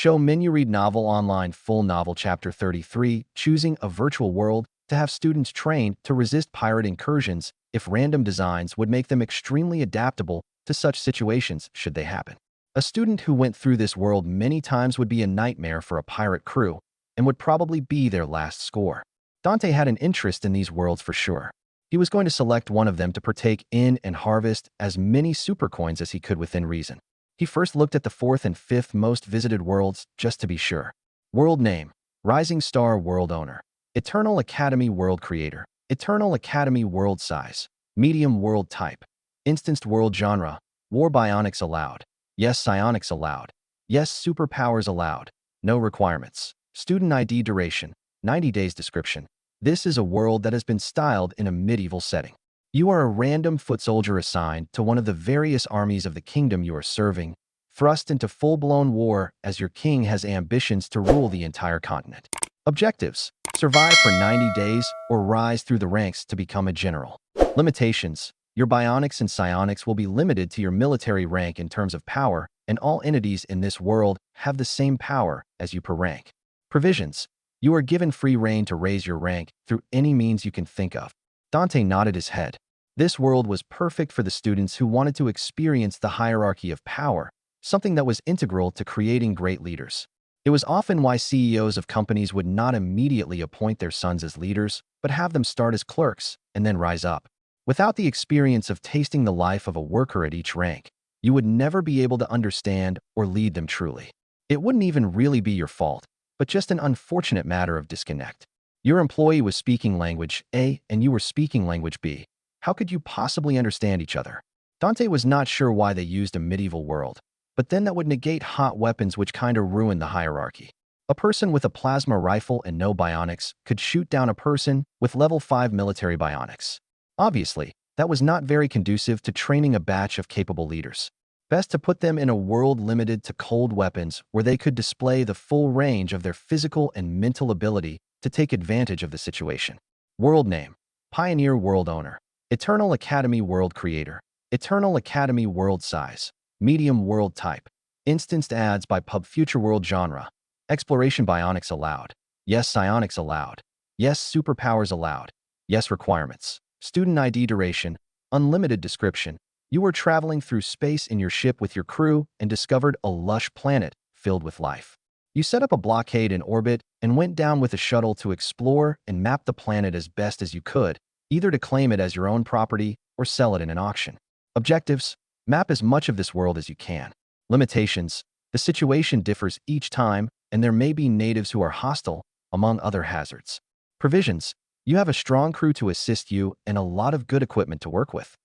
Show menu read novel online full novel chapter 33, choosing a virtual world to have students trained to resist pirate incursions if random designs would make them extremely adaptable to such situations should they happen. A student who went through this world many times would be a nightmare for a pirate crew and would probably be their last score. Dante had an interest in these worlds for sure. He was going to select one of them to partake in and harvest as many super coins as he could within reason. He first looked at the fourth and fifth most visited worlds just to be sure. World name: Rising Star World Owner. Eternal Academy World Creator. Eternal Academy World Size. Medium World Type. Instanced World Genre. War Bionics allowed. Yes, psionics allowed. Yes, superpowers allowed. No requirements. Student ID duration: 90 days. Description: this is a world that has been styled in a medieval setting. You are a random foot soldier assigned to one of the various armies of the kingdom you are serving, thrust into full-blown war as your king has ambitions to rule the entire continent. Objectives: survive for 90 days or rise through the ranks to become a general. Limitations: your bionics and psionics will be limited to your military rank in terms of power, and all entities in this world have the same power as you per rank. Provisions: you are given free rein to raise your rank through any means you can think of. Dante nodded his head. This world was perfect for the students who wanted to experience the hierarchy of power, something that was integral to creating great leaders. It was often why CEOs of companies would not immediately appoint their sons as leaders, but have them start as clerks and then rise up. Without the experience of tasting the life of a worker at each rank, you would never be able to understand or lead them truly. It wouldn't even really be your fault, but just an unfortunate matter of disconnect. Your employee was speaking language A and you were speaking language B. How could you possibly understand each other? Dante was not sure why they used a medieval world, but then that would negate hot weapons, which kinda ruined the hierarchy. A person with a plasma rifle and no bionics could shoot down a person with level 5 military bionics. Obviously, that was not very conducive to training a batch of capable leaders. Best to put them in a world limited to cold weapons where they could display the full range of their physical and mental ability to take advantage of the situation. World name: Pioneer World Owner. Eternal Academy World Creator. Eternal Academy World Size. Medium World Type. Instanced ads by Pub. Future World Genre. Exploration Bionics allowed. Yes, psionics allowed. Yes, superpowers allowed. Yes, requirements. Student ID duration: unlimited. Description: you were traveling through space in your ship with your crew and discovered a lush planet filled with life. You set up a blockade in orbit and went down with a shuttle to explore and map the planet as best as you could, either to claim it as your own property or sell it in an auction. Objectives: map as much of this world as you can. Limitations: the situation differs each time, and there may be natives who are hostile, among other hazards. Provisions: you have a strong crew to assist you and a lot of good equipment to work with.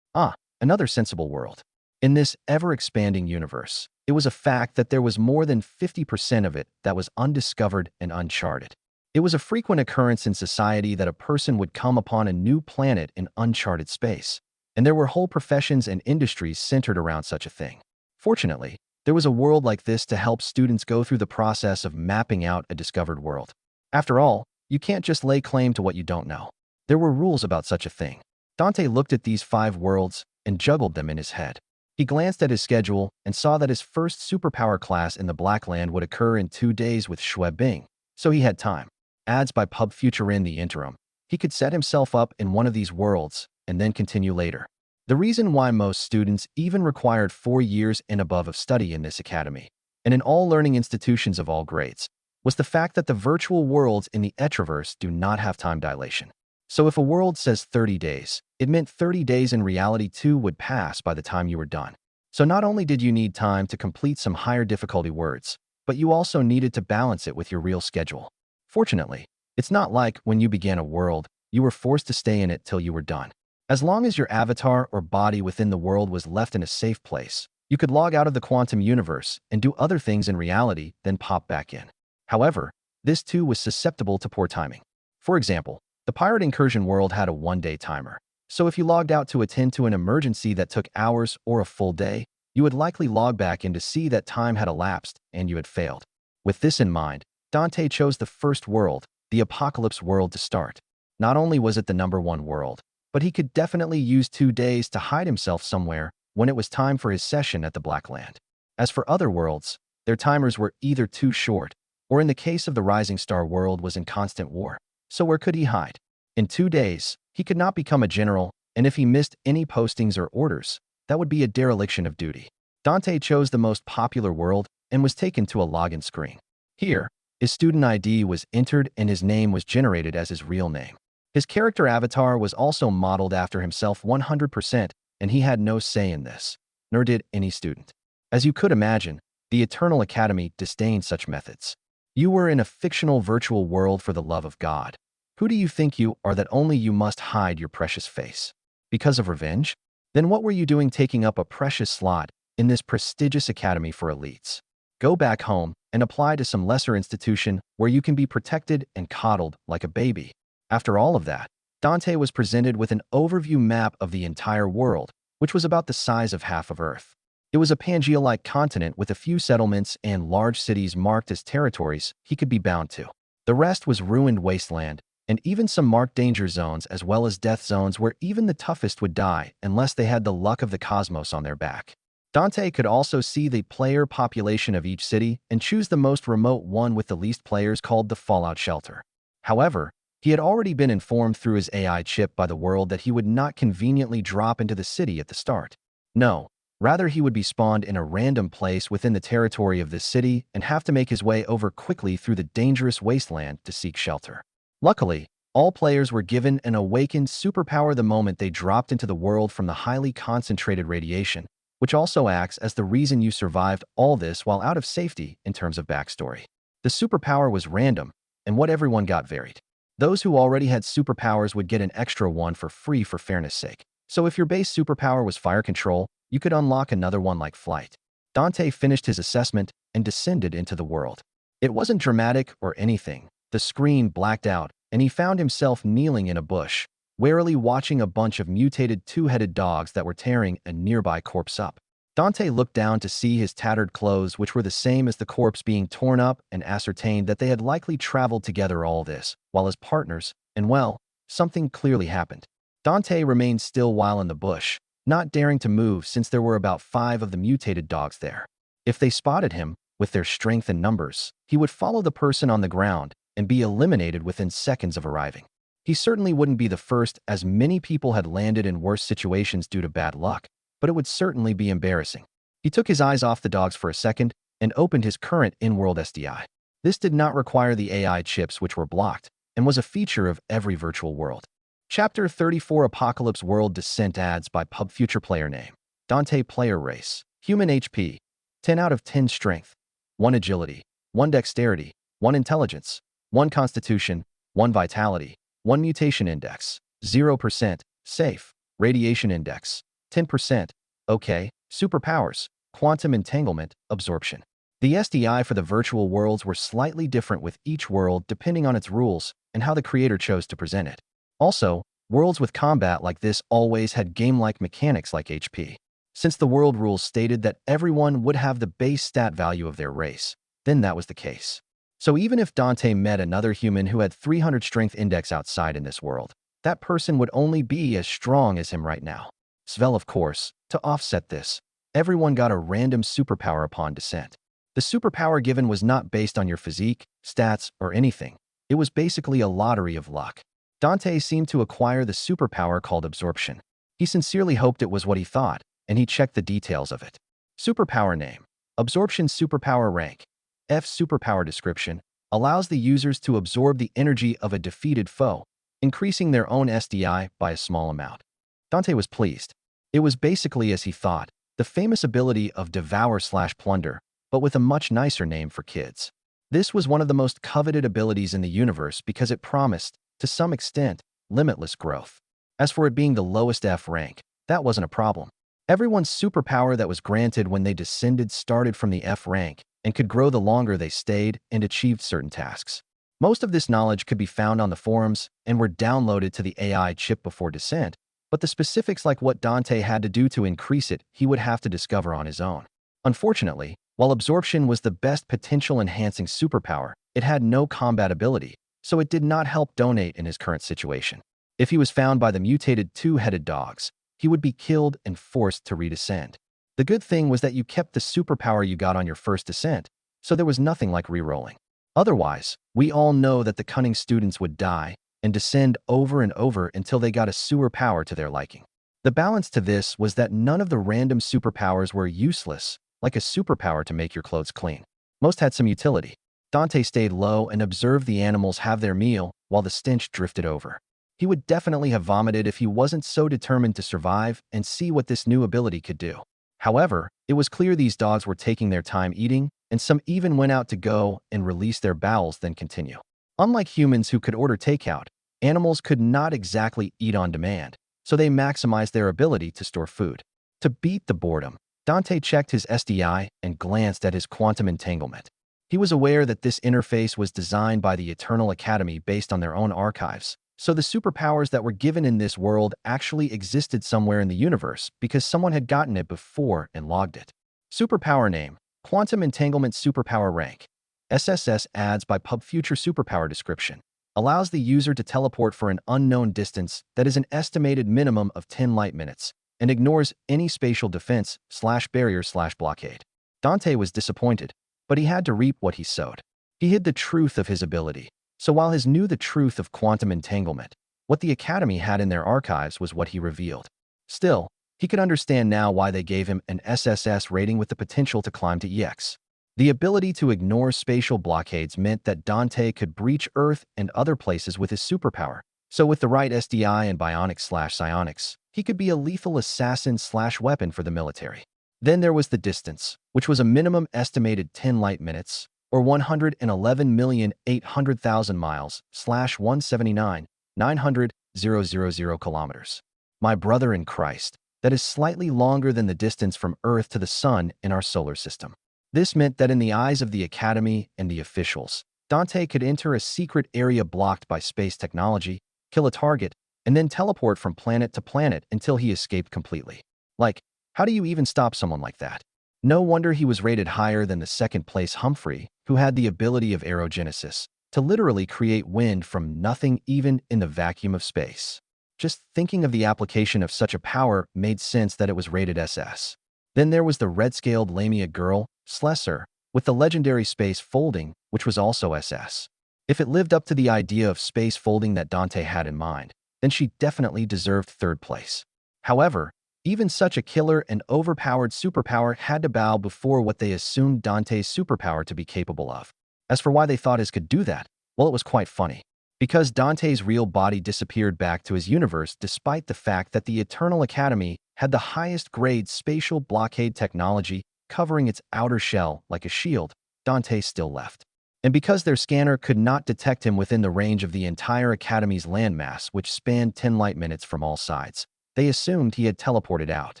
Another sensible world. In this ever-expanding universe, it was a fact that there was more than 50% of it that was undiscovered and uncharted. It was a frequent occurrence in society that a person would come upon a new planet in uncharted space, and there were whole professions and industries centered around such a thing. Fortunately, there was a world like this to help students go through the process of mapping out a discovered world. After all, you can't just lay claim to what you don't know. There were rules about such a thing. Dante looked at these 5 worlds and juggled them in his head. He glanced at his schedule and saw that his first superpower class in the Blackland would occur in 2 days with Xue Bing, so he had time. Ads by Pub. Future. In the interim, he could set himself up in one of these worlds and then continue later. The reason why most students even required 4 years and above of study in this academy, and in all learning institutions of all grades, was the fact that the virtual worlds in the Etriverse do not have time dilation. So if a world says 30 days, it meant 30 days in reality too would pass by the time you were done. So not only did you need time to complete some higher difficulty words, but you also needed to balance it with your real schedule. Fortunately, it's not like when you began a world, you were forced to stay in it till you were done. As long as your avatar or body within the world was left in a safe place, you could log out of the quantum universe and do other things in reality, then pop back in. However, this too was susceptible to poor timing. For example, the pirate incursion world had a 1-day timer, so if you logged out to attend to an emergency that took hours or a full day, you would likely log back in to see that time had elapsed and you had failed. With this in mind, Dante chose the first world, the Apocalypse world, to start. Not only was it the #1 world, but he could definitely use 2 days to hide himself somewhere when it was time for his session at the Blackland. As for other worlds, Their timers were either too short, or in the case of the rising star world was in constant war. So where could he hide? In 2 days, he could not become a general, and if he missed any postings or orders, that would be a dereliction of duty. Dante chose the most popular world and was taken to a login screen. Here, his student ID was entered and his name was generated as his real name. His character avatar was also modeled after himself 100%, and he had no say in this, nor did any student. As you could imagine, the Eternal Academy disdained such methods. You were in a fictional virtual world for the love of God. Who do you think you are that only you must hide your precious face? Because of revenge? Then what were you doing taking up a precious slot in this prestigious academy for elites? Go back home and apply to some lesser institution where you can be protected and coddled like a baby. After all of that, Dante was presented with an overview map of the entire world, which was about the size of half of Earth. It was a Pangea-like continent with a few settlements and large cities marked as territories he could be bound to. The rest was ruined wasteland, and even some marked danger zones as well as death zones where even the toughest would die unless they had the luck of the cosmos on their back. Dante could also see the player population of each city and choose the most remote one with the least players called the Fallout Shelter. However, he had already been informed through his AI chip by the world that he would not conveniently drop into the city at the start. No, rather he would be spawned in a random place within the territory of this city and have to make his way over quickly through the dangerous wasteland to seek shelter. Luckily, all players were given an awakened superpower the moment they dropped into the world from the highly concentrated radiation, which also acts as the reason you survived all this while out of safety in terms of backstory. The superpower was random, and what everyone got varied. Those who already had superpowers would get an extra one for free for fairness sake. So if your base superpower was fire control, you could unlock another one like flight. Dante finished his assessment and descended into the world. It wasn't dramatic or anything. The screen blacked out, and he found himself kneeling in a bush, warily watching a bunch of mutated two-headed dogs that were tearing a nearby corpse up. Dante looked down to see his tattered clothes, which were the same as the corpse being torn up, and ascertained that they had likely traveled together all this, while as partners, and well, something clearly happened. Dante remained still while in the bush, not daring to move since there were about 5 of the mutated dogs there. If they spotted him, with their strength and numbers, he would follow the person on the ground and be eliminated within seconds of arriving. He certainly wouldn't be the first, as many people had landed in worse situations due to bad luck, but it would certainly be embarrassing. He took his eyes off the dogs for a second and opened his current in-world SDI. This did not require the AI chips, which were blocked, and was a feature of every virtual world. Chapter 34 Apocalypse World Descent Ads by Pub Future Player Name. Dante Player Race. Human HP. 10 out of 10 Strength. 1 Agility. 1 Dexterity. 1 Intelligence. 1 Constitution. 1 Vitality. 1 Mutation Index. 0%. Safe. Radiation Index. 10%. OK. Superpowers. Quantum Entanglement. Absorption. The SDI for the virtual worlds were slightly different with each world depending on its rules and how the creator chose to present it. Also, worlds with combat like this always had game-like mechanics like HP. Since the world rules stated that everyone would have the base stat value of their race, then that was the case. So even if Dante met another human who had 300 strength index outside in this world, that person would only be as strong as him right now. Svel, of course, to offset this, everyone got a random superpower upon descent. The superpower given was not based on your physique, stats, or anything. It was basically a lottery of luck. Dante seemed to acquire the superpower called absorption. He sincerely hoped it was what he thought, and he checked the details of it. Superpower name. Absorption superpower rank. F superpower description. Allows the users to absorb the energy of a defeated foe, increasing their own SDI by a small amount. Dante was pleased. It was basically as he thought, the famous ability of devour/plunder, but with a much nicer name for kids. This was one of the most coveted abilities in the universe because it promised, to some extent, limitless growth. As for it being the lowest F rank, that wasn't a problem. Everyone's superpower that was granted when they descended started from the F rank and could grow the longer they stayed and achieved certain tasks. Most of this knowledge could be found on the forums and were downloaded to the AI chip before descent, but the specifics like what Dante had to do to increase it, he would have to discover on his own. Unfortunately, while absorption was the best potential enhancing superpower, it had no combat ability, so it did not help Donate in his current situation. If he was found by the mutated two-headed dogs, he would be killed and forced to redescend. The good thing was that you kept the superpower you got on your first descent, so there was nothing like re-rolling. Otherwise, we all know that the cunning students would die and descend over and over until they got a sewer power to their liking. The balance to this was that none of the random superpowers were useless, like a superpower to make your clothes clean. Most had some utility. Dante stayed low and observed the animals have their meal while the stench drifted over. He would definitely have vomited if he wasn't so determined to survive and see what this new ability could do. However, it was clear these dogs were taking their time eating, and some even went out to go and release their bowels then continue. Unlike humans who could order takeout, animals could not exactly eat on demand, so they maximized their ability to store food. To beat the boredom, Dante checked his SDI and glanced at his quantum entanglement. He was aware that this interface was designed by the Eternal Academy based on their own archives, so the superpowers that were given in this world actually existed somewhere in the universe because someone had gotten it before and logged it. Superpower name: Quantum Entanglement Superpower Rank. SSS adds by pub future superpower description. Allows the user to teleport for an unknown distance that is an estimated minimum of 10 light minutes and ignores any spatial defense / barrier / blockade. Dante was disappointed, but he had to reap what he sowed. He hid the truth of his ability, so while his knew the truth of quantum entanglement, what the Academy had in their archives was what he revealed. Still, he could understand now why they gave him an SSS rating with the potential to climb to EX. The ability to ignore spatial blockades meant that Dante could breach Earth and other places with his superpower, so with the right SDI and bionics/psionics, he could be a lethal assassin/weapon for the military. Then there was the distance, which was a minimum estimated 10 light minutes, or 111,800,000 miles /179,900,000 kilometers. My brother in Christ, that is slightly longer than the distance from Earth to the Sun in our solar system. This meant that in the eyes of the Academy and the officials, Dante could enter a secret area blocked by space technology, kill a target, and then teleport from planet to planet until he escaped completely. Like, how do you even stop someone like that? No wonder he was rated higher than the second-place Humphrey, who had the ability of aerogenesis, to literally create wind from nothing even in the vacuum of space. Just thinking of the application of such a power made sense that it was rated SS. Then there was the red-scaled Lamia girl, Slessor, with the legendary space folding, which was also SS. If it lived up to the idea of space folding that Dante had in mind, then she definitely deserved third place. However, even such a killer and overpowered superpower had to bow before what they assumed Dante's superpower to be capable of. As for why they thought his could do that, well, it was quite funny. Because Dante's real body disappeared back to his universe despite the fact that the Eternal Academy had the highest grade spatial blockade technology covering its outer shell like a shield, Dante still left. And because their scanner could not detect him within the range of the entire Academy's landmass, which spanned 10 light minutes from all sides, they assumed he had teleported out.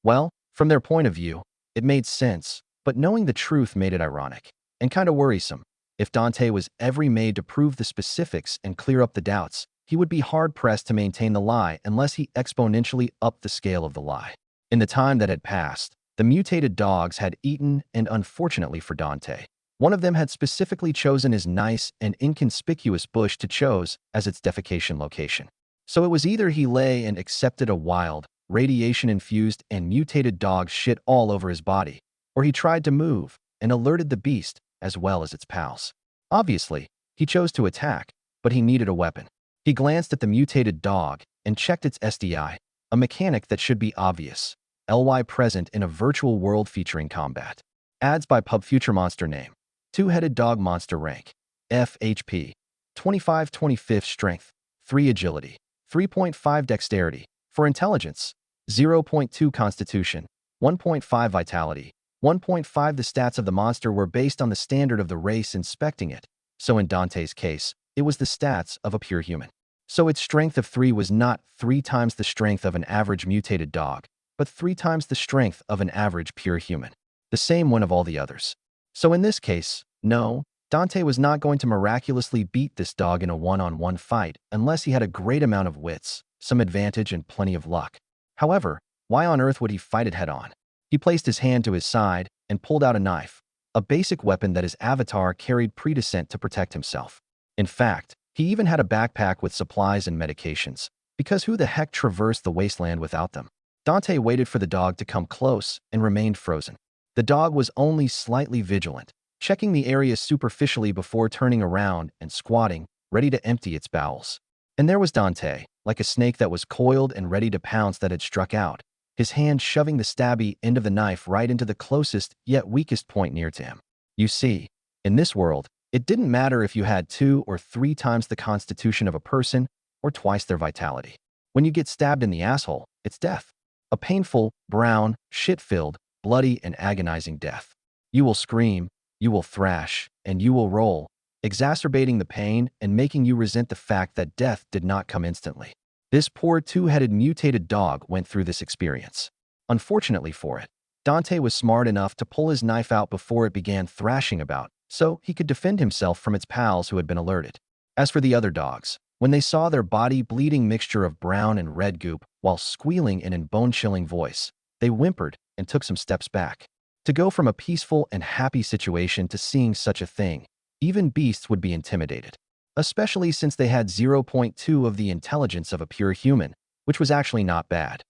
Well, from their point of view, it made sense, but knowing the truth made it ironic and kind of worrisome. If Dante was ever made to prove the specifics and clear up the doubts, he would be hard-pressed to maintain the lie unless he exponentially upped the scale of the lie. In the time that had passed, the mutated dogs had eaten, and unfortunately for Dante, one of them had specifically chosen his nice and inconspicuous bush to chose as its defecation location. So it was either he lay and accepted a wild, radiation-infused and mutated dog shit all over his body, or he tried to move and alerted the beast as well as its pals. Obviously, he chose to attack, but he needed a weapon. He glanced at the mutated dog and checked its SDI, a mechanic that should be obvious. LY present in a virtual world featuring combat. Adds by pub future monster name. Two-headed dog monster rank. FHP. 25/25 strength. 3 agility. 3.5 dexterity. For intelligence. 0.2 constitution. 1.5 vitality. 1.5 The stats of the monster were based on the standard of the race inspecting it. So in Dante's case, it was the stats of a pure human. So its strength of 3 was not 3 times the strength of an average mutated dog, but 3 times the strength of an average pure human. The same one of all the others. So in this case, no, Dante was not going to miraculously beat this dog in a one-on-one fight unless he had a great amount of wits, some advantage, and plenty of luck. However, why on earth would he fight it head-on? He placed his hand to his side and pulled out a knife, a basic weapon that his avatar carried pre-descent to protect himself. In fact, he even had a backpack with supplies and medications, because who the heck traversed the wasteland without them? Dante waited for the dog to come close and remained frozen. The dog was only slightly vigilant, checking the area superficially before turning around and squatting, ready to empty its bowels. And there was Dante, like a snake that was coiled and ready to pounce that had struck out, his hand shoving the stabby end of the knife right into the closest yet weakest point near to him. You see, in this world, it didn't matter if you had 2 or 3 times the constitution of a person or twice their vitality. When you get stabbed in the asshole, it's death. A painful, brown, shit-filled, bloody, and agonizing death. You will scream, you will thrash, and you will roll, exacerbating the pain and making you resent the fact that death did not come instantly. This poor two-headed mutated dog went through this experience. Unfortunately for it, Dante was smart enough to pull his knife out before it began thrashing about, so he could defend himself from its pals who had been alerted. As for the other dogs, when they saw their body-bleeding mixture of brown and red goop while squealing in a bone-chilling voice, they whimpered and took some steps back. To go from a peaceful and happy situation to seeing such a thing, even beasts would be intimidated, especially since they had 0.2 of the intelligence of a pure human, which was actually not bad.